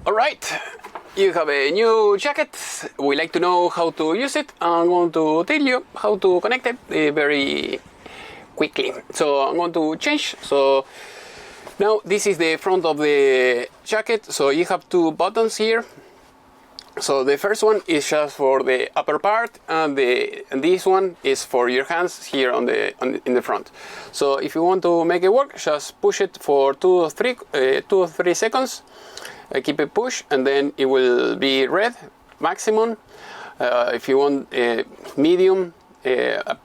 Alright, you have a new jacket. We like to know how to use it. I'm going to tell you how to connect it very quickly. So I'm going to change. So now this is the front of the jacket. So you have two buttons here. So the first one is just for the upper part, and this one is for your hands here in the front. So if you want to make it work, just push it for 2 or 3 seconds. Keep it push, and then it will be red maximum. If you want medium,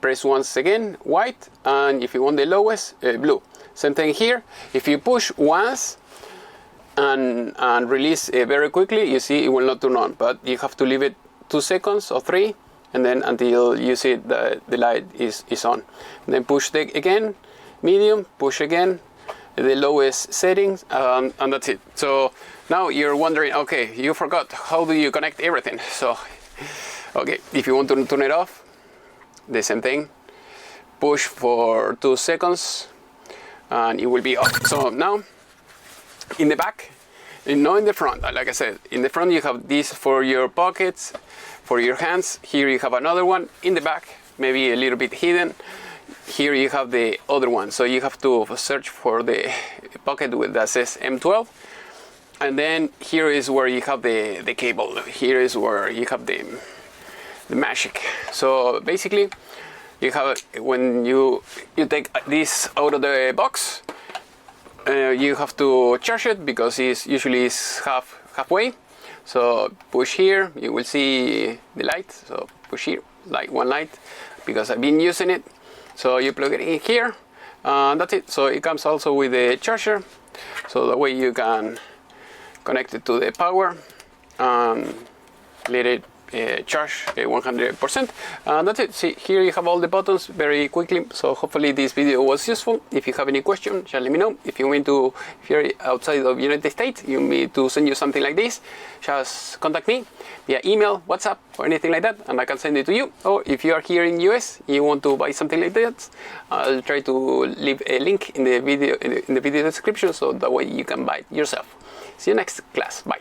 press once again white, and if you want the lowest, blue. Same thing here. If you push once and release very quickly, you see it will not turn on, but you have to leave it 2 seconds or 3, and then until you see the light is on. And then push again, medium, push again, the lowest settings, and that's it. So now you're wondering, okay, you forgot, how do you connect everything? So okay, if you want to turn it off, the same thing, push for 2 seconds and it will be off. So now in the back, not in the front, like I said, in the front you have this for your pockets, for your hands. Here you have another one in the back, maybe a little bit hidden. Here you have the other one, so you have to search for the pocket that says M12. And then here is where you have the cable. Here is where you have the magic. So basically you have, when you take this out of the box, you have to charge it because it's usually halfway. So push here, you will see the light. So push here, like one light, because I've been using it. So you plug it in here, and that's it. So it comes also with a charger, so that way you can connect it to the power and let it charge 100%, and that's it. See, here you have all the buttons very quickly. So hopefully this video was useful. If you have any question, just let me know. If you're outside of United States, you want me to send you something like this, just contact me via email, WhatsApp, or anything like that, and I can send it to you. Or if you are here in US, you want to buy something like that, I'll try to leave a link in the video description, so that way you can buy it yourself. See you next class. Bye.